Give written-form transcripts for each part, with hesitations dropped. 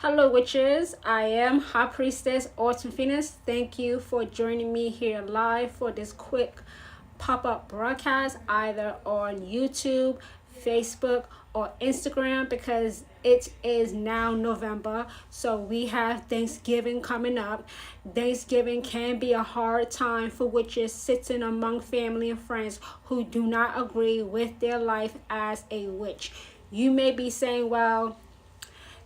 Hello, witches. I am High Priestess Autumn Phoenix. Thank you for joining me here live for this quick pop-up broadcast, either on YouTube, Facebook, or Instagram, because it is now November. So we have Thanksgiving coming up. Thanksgiving can be a hard time for witches sitting among family and friends who do not agree with their life as a witch. You may be saying, well,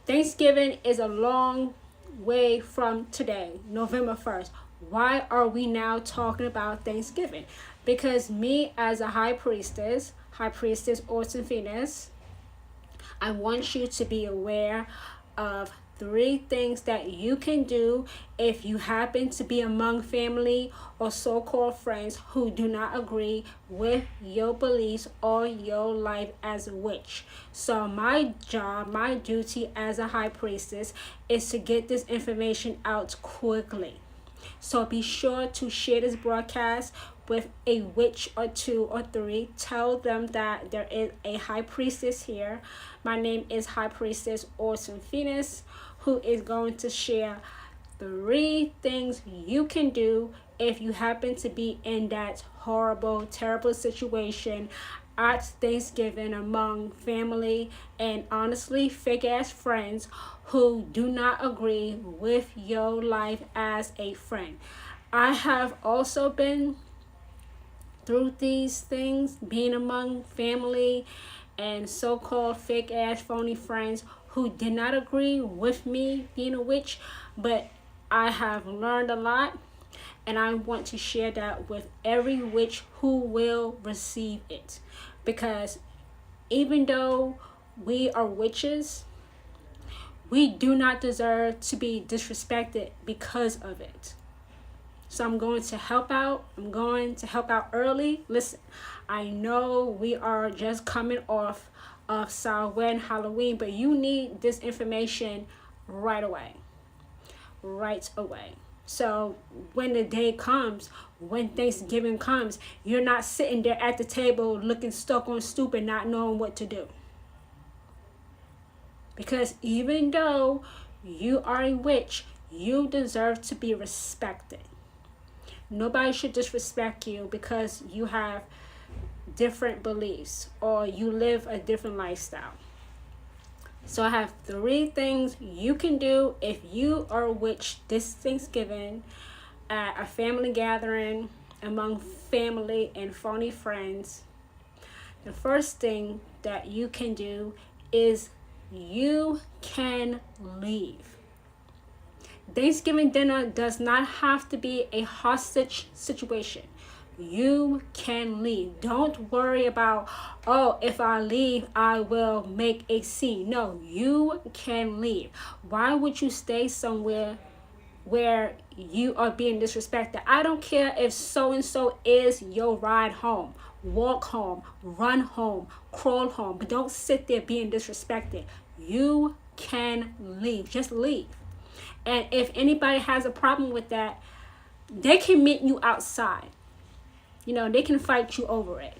Thanksgiving is a long way from today, November 1st. Why are we now talking about Thanksgiving? Because me as a High Priestess Autumn Phoenix, I want you to be aware of 3 things that you can do if you happen to be among family or so-called friends who do not agree with your beliefs or your life as a witch. So my job, my duty as a high priestess is to get this information out quickly. So be sure to share this broadcast with a witch or 2 or 3. Tell them that there is a high priestess here. My name is High Priestess Autumn Phoenix, who is going to share 3 things you can do if you happen to be in that horrible, terrible situation at Thanksgiving among family and honestly fake ass friends who do not agree with your life as a friend. I have also been through these things, being among family and so-called fake ass phony friends who did not agree with me being a witch, but I have learned a lot, and I want to share that with every witch who will receive it. Because even though we are witches, we do not deserve to be disrespected because of it. So I'm going to help out. I'm going to help out early. Listen, I know we are just coming off of Samhain Halloween, but you need this information right away. Right away. So when the day comes, when Thanksgiving comes, you're not sitting there at the table looking stuck on stupid, not knowing what to do. Because even though you are a witch, you deserve to be respected. Nobody should disrespect you because you have different beliefs or you live a different lifestyle. So I have 3 things you can do if you are a witch this Thanksgiving at a family gathering among family and phony friends. The first thing that you can do is you can leave. Thanksgiving dinner does not have to be a hostage situation. You can leave. Don't worry about, oh, if I leave, I will make a scene. No, you can leave. Why would you stay somewhere where you are being disrespected? I don't care if so-and-so is your ride home. Walk home, run home, crawl home, but don't sit there being disrespected. You can leave. Just leave. And if anybody has a problem with that, they can meet you outside. They can fight you over it.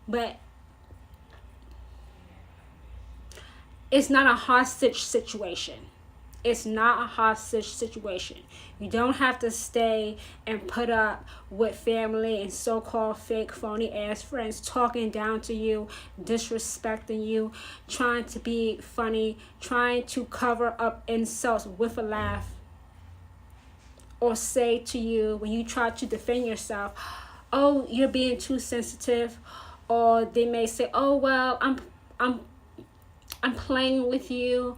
But it's not a hostage situation. It's not a hostage situation. You don't have to stay and put up with family and so-called fake phony ass friends talking down to you, disrespecting you, trying to be funny, trying to cover up insults with a laugh, or say to you when you try to defend yourself, oh, you're being too sensitive. Or they may say, oh, well, I'm playing with you.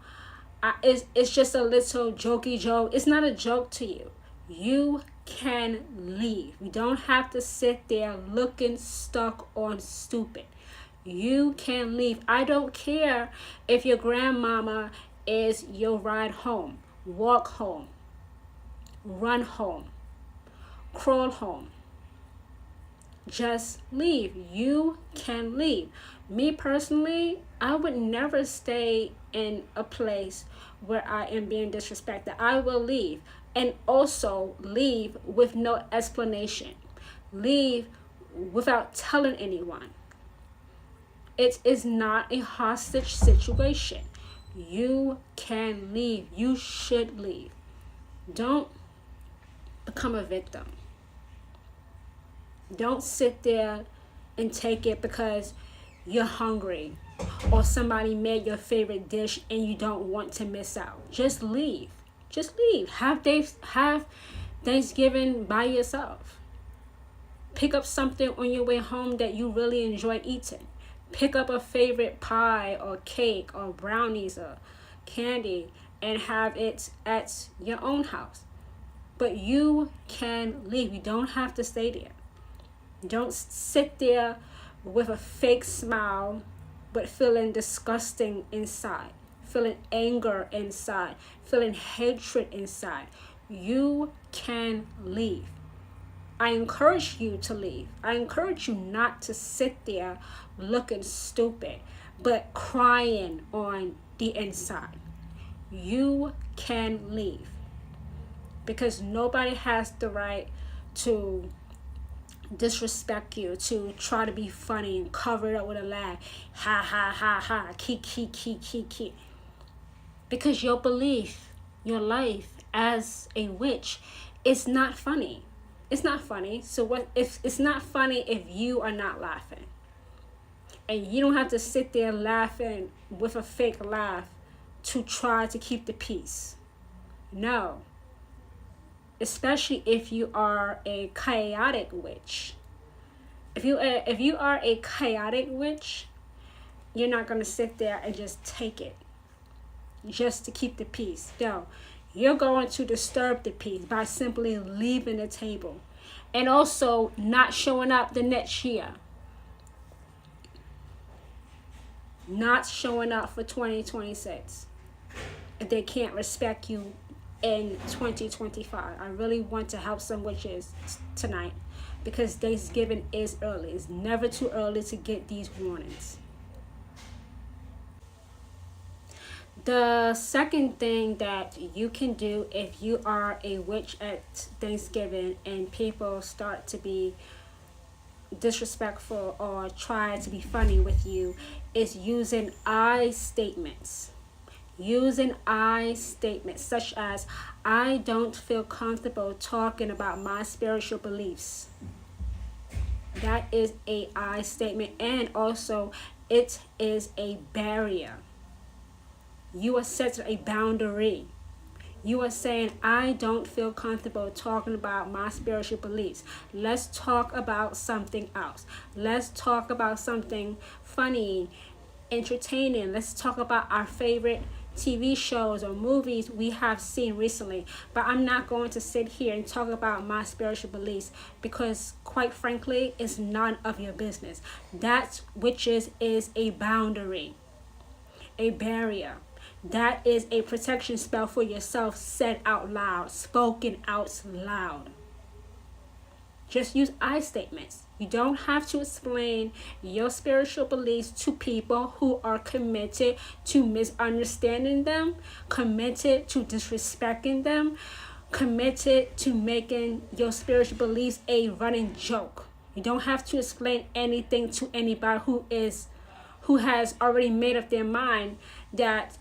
It's just a little jokey joke. It's not a joke to you. You can leave. You don't have to sit there looking stuck on stupid. You can leave. I don't care if your grandmama is your ride home. Walk home. Run home. Crawl home. Just leave. You can leave. Me personally, I would never stay in a place where I am being disrespected. I will leave. And also leave with no explanation. Leave without telling anyone. It is not a hostage situation. You can leave. You should leave. Don't become a victim. Don't sit there and take it because you're hungry or somebody made your favorite dish and you don't want to miss out. Just leave. Just leave. Have Thanksgiving by yourself. Pick up something on your way home that you really enjoy eating. Pick up a favorite pie or cake or brownies or candy and have it at your own house. But you can leave. You don't have to stay there. Don't sit there with a fake smile but feeling disgusting inside, feeling anger inside, feeling hatred inside. You can leave. I encourage you to leave. I encourage you not to sit there looking stupid but crying on the inside. You can leave because nobody has the right to disrespect you, to try to be funny and cover it up with a laugh. Ha ha ha ha, ki. Because your belief, your life as a witch is not funny. It's not funny. So what if it's not funny if you are not laughing? And you don't have to sit there laughing with a fake laugh to try to keep the peace. No. Especially if you are a chaotic witch. If you are a chaotic witch, you're not going to sit there and just take it just to keep the peace. No. You're going to disturb the peace by simply leaving the table and also not showing up the next year. Not showing up for 2026. If they can't respect you in 2025. I really want to help some witches tonight because Thanksgiving is early. It's never too early to get these warnings. The second thing that you can do if you are a witch at Thanksgiving and people start to be disrespectful or try to be funny with you is using I statements. Using I statements such as, I don't feel comfortable talking about my spiritual beliefs. That is a I statement, and also it is a barrier. You are setting a boundary. You are saying, I don't feel comfortable talking about my spiritual beliefs. Let's talk about something else. Let's talk about something funny, entertaining. Let's talk about our favorite TV shows or movies we have seen recently. But I'm not going to sit here and talk about my spiritual beliefs because, quite frankly, it's none of your business. That which is a boundary, a barrier. That is a protection spell for yourself, said out loud, spoken out loud. Just use I statements. You don't have to explain your spiritual beliefs to people who are committed to misunderstanding them, committed to disrespecting them, committed to making your spiritual beliefs a running joke. You don't have to explain anything to anybody who has already made up their mind that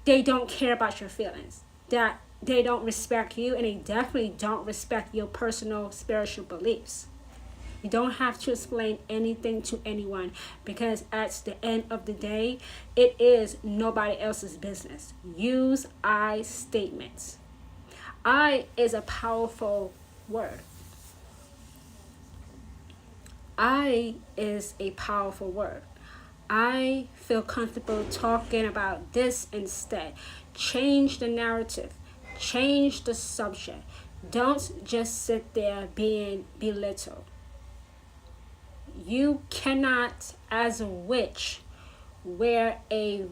they don't care about your feelings, that they don't respect you, and they definitely don't respect your personal spiritual beliefs. You don't have to explain anything to anyone because at the end of the day, it is nobody else's business. Use I statements. I is a powerful word. I is a powerful word. I feel comfortable talking about this instead. Change the narrative. Change the subject. Don't just sit there being belittled. You cannot, as a witch, wear a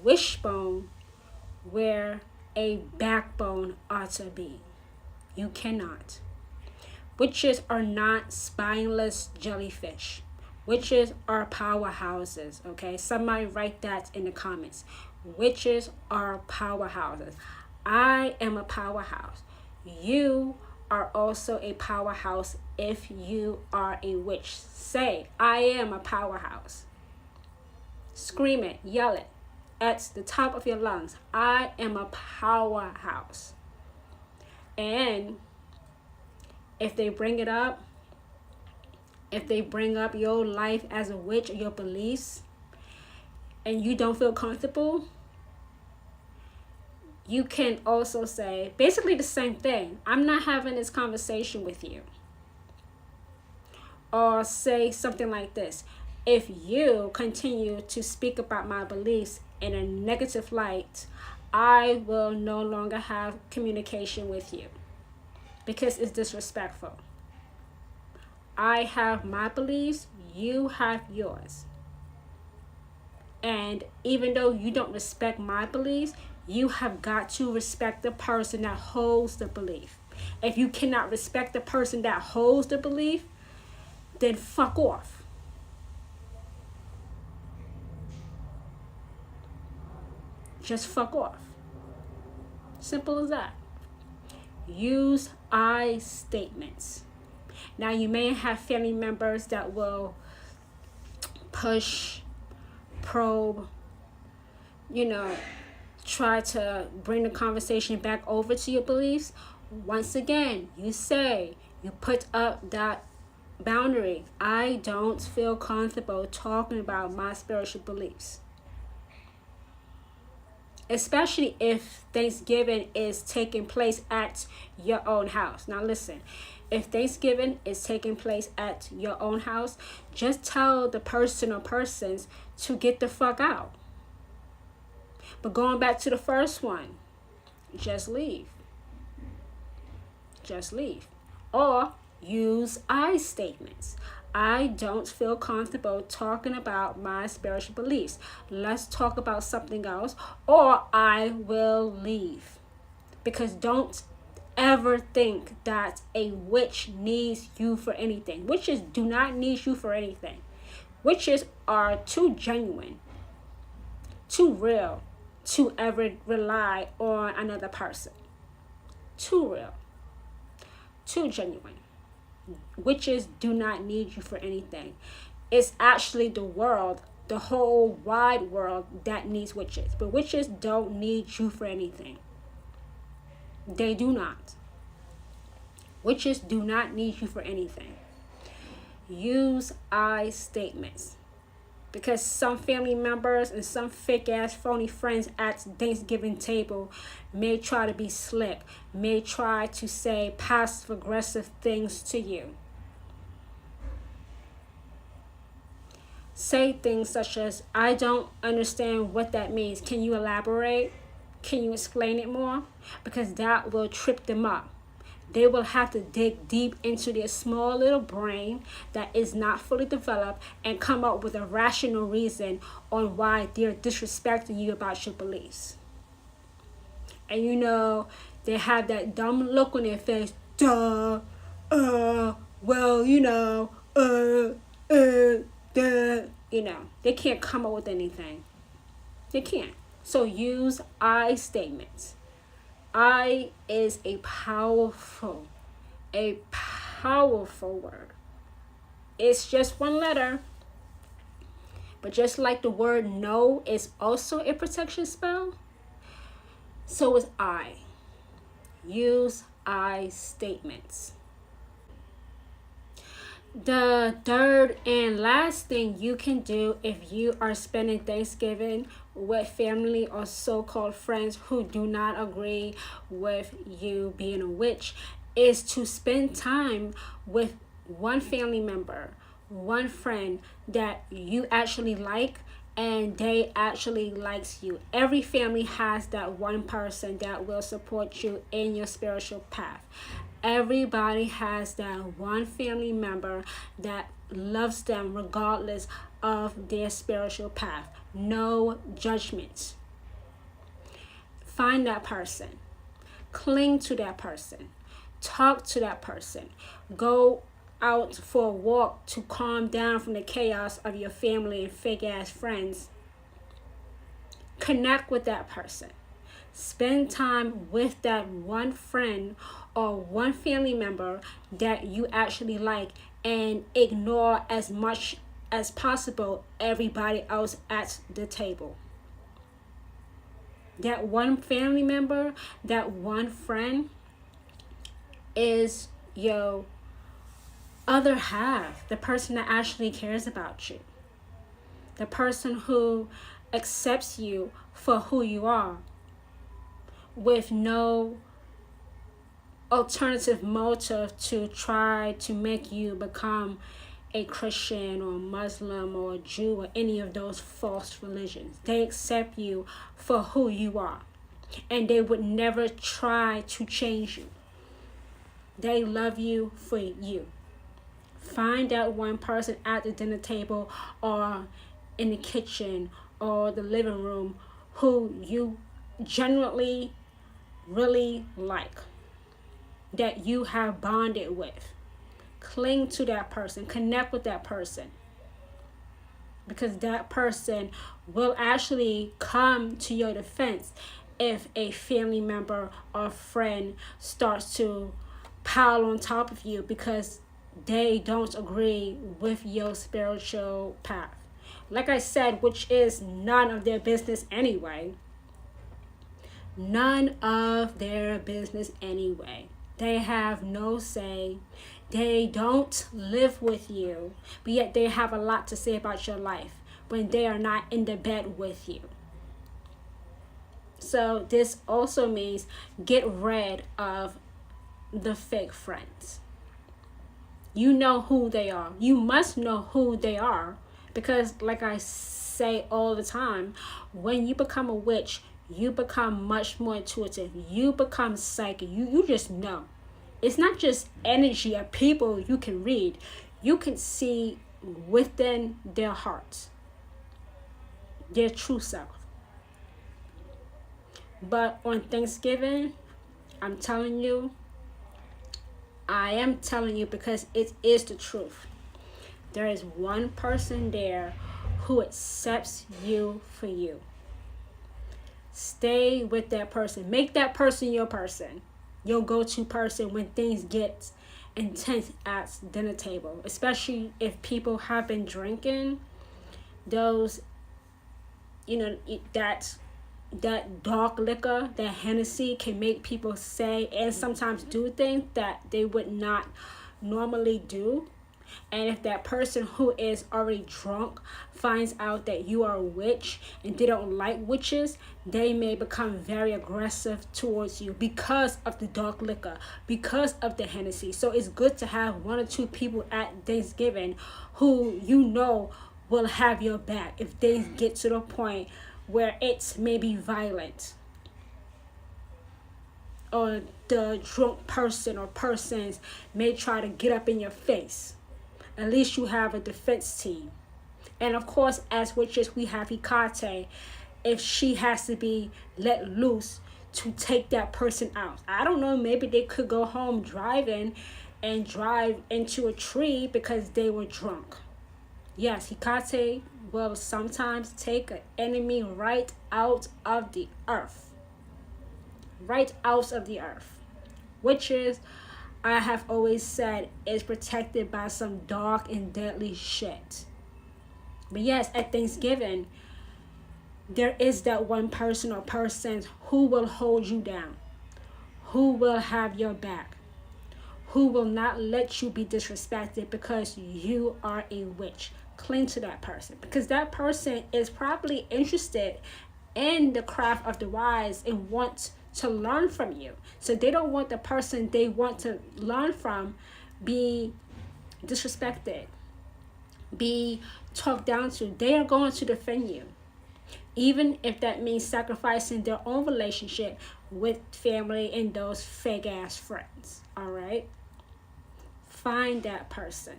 wishbone where a backbone ought to be. You cannot. Witches are not spineless jellyfish. Witches are powerhouses, okay? Somebody write that in the comments. Witches are powerhouses. I am a powerhouse. You are also a powerhouse if you are a witch. Say, I am a powerhouse. Scream it, yell it. at the top of your lungs, I am a powerhouse. And if they bring it up, if they bring up your life as a witch or your beliefs, and you don't feel comfortable, you can also say basically the same thing. I'm not having this conversation with you. Or say something like this: if you continue to speak about my beliefs in a negative light, I will no longer have communication with you because it's disrespectful. I have my beliefs, you have yours. And even though you don't respect my beliefs, you have got to respect the person that holds the belief. If you cannot respect the person that holds the belief, then fuck off. Just fuck off. Simple as that. Use I statements. Now, you may have family members that will push, probe, try to bring the conversation back over to your beliefs. Once again, you put up that boundary. I don't feel comfortable talking about my spiritual beliefs. Especially if Thanksgiving is taking place at your own house. Now listen, if Thanksgiving is taking place at your own house, just tell the person or persons to get the fuck out. But going back to the first one, just leave. Just leave. Or use I statements. I don't feel comfortable talking about my spiritual beliefs. Let's talk about something else, or I will leave. Because don't ever think that a witch needs you for anything. Witches do not need you for anything. Witches are too genuine, too real to ever rely on another person. Too real, too genuine. Witches do not need you for anything. It's actually the world, the whole wide world, that needs witches. But witches don't need you for anything. They do not. Witches do not need you for anything. Use I statements. Because some family members and some fake ass phony friends at Thanksgiving table may try to be slick, may try to say passive aggressive things to you. Say things such as, I don't understand what that means. Can you elaborate? Can you explain it more? Because that will trip them up. They will have to dig deep into their small little brain that is not fully developed and come up with a rational reason on why they're disrespecting you about your beliefs. And they have that dumb look on their face. Duh, well, they can't come up with anything. They can't. So use I statements. I is a powerful word. It's just one letter. But just like the word no is also a protection spell, so is I. Use I statements. The third and last thing you can do if you are spending Thanksgiving with family or so-called friends who do not agree with you being a witch is to spend time with one family member, one friend that you actually like and they actually likes you. Every family has that one person that will support you in your spiritual path. Everybody has that one family member that loves them regardless of their spiritual path. No judgments. Find that person. Cling to that person. Talk to that person. Go out for a walk to calm down from the chaos of your family and fake ass friends. Connect with that person. Spend time with that one friend or one family member that you actually like and ignore as much as possible everybody else at the table. That one family member, that one friend is your other half, the person that actually cares about you, the person who accepts you for who you are with no alternative motive to try to make you become a Christian or Muslim or a Jew or any of those false religions. They accept you for who you are, and they would never try to change you. They love you for you. Find that one person at the dinner table or in the kitchen or the living room who you genuinely really like, that you have bonded with. Cling to that person, connect with that person, because that person will actually come to your defense if a family member or friend starts to pile on top of you because they don't agree with your spiritual path. Like I said, which is none of their business anyway. None of their business anyway. They have no say. They don't live with you, but yet they have a lot to say about your life when they are not in the bed with you. So this also means get rid of the fake friends. You know who they are. You must know who they are, because like I say all the time, when you become a witch, you become much more intuitive. You become psychic. You just know. It's not just energy of people you can read. You can see within their hearts, their true self. But on Thanksgiving, I'm telling you, I am telling you because it is the truth. There is one person there who accepts you for you. Stay with that person. Make that person your person. Your go-to person when things get intense at dinner table. Especially if people have been drinking. Those, that dark liquor, that Hennessy can make people say and sometimes do things that they would not normally do. And if that person who is already drunk finds out that you are a witch and they don't like witches, they may become very aggressive towards you because of the dark liquor, because of the Hennessy. So it's good to have one or two people at Thanksgiving who you know will have your back if things get to the point where it's maybe violent, or the drunk person or persons may try to get up in your face. At least you have a defense team. And of course, as witches, we have Hecate if she has to be let loose to take that person out. I don't know, maybe they could go home driving and drive into a tree because they were drunk. Yes, Hecate will sometimes take an enemy right out of the earth. Right out of the earth. Witches, I have always said, is protected by some dark and deadly shit. But yes, at Thanksgiving, there is that one person or persons who will hold you down, who will have your back, who will not let you be disrespected because you are a witch. Cling to that person, because that person is probably interested in the craft of the wise and wants to learn from you. So they don't want the person they want to learn from be disrespected, be talked down to. They are going to defend you, even if that means sacrificing their own relationship with family and those fake ass friends. All right, find that person.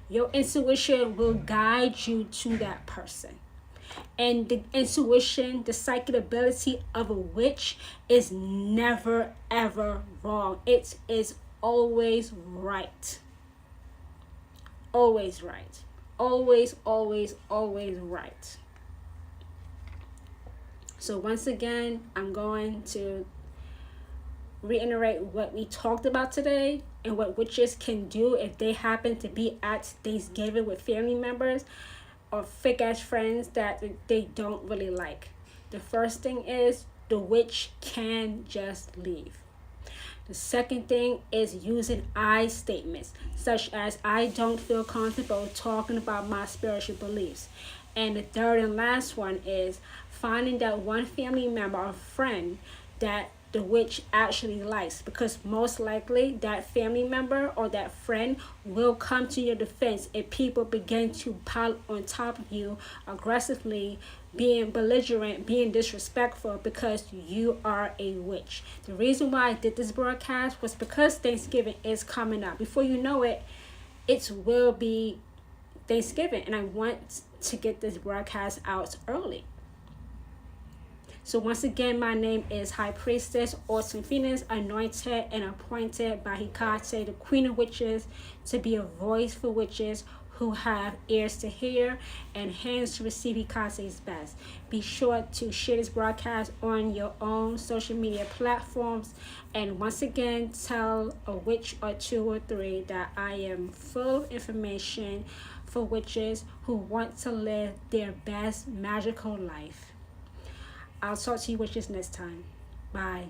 Your intuition will guide you to that person. And the intuition, the psychic ability of a witch is never ever wrong. It is always right. Always right. Always, always, always right. So once again, I'm going to reiterate what we talked about today and what witches can do if they happen to be at Thanksgiving with family members or fake ass friends that they don't really like. The first thing is the witch can just leave. The second thing is using I statements, such as I don't feel comfortable talking about my spiritual beliefs. And the third and last one is finding that one family member or friend that the witch actually likes, because most likely that family member or that friend will come to your defense if people begin to pile on top of you aggressively, being belligerent, being disrespectful, because you are a witch. The reason why I did this broadcast was because Thanksgiving is coming up. Before you know it, it will be Thanksgiving, and I want to get this broadcast out early. So once again, my name is High Priestess Autumn Phoenix, anointed and appointed by Hecate, the Queen of Witches, to be a voice for witches who have ears to hear and hands to receive Hecate's best. Be sure to share this broadcast on your own social media platforms. And once again, tell a witch or two or three that I am full of information for witches who want to live their best magical life. I'll talk to you witches next time. Bye.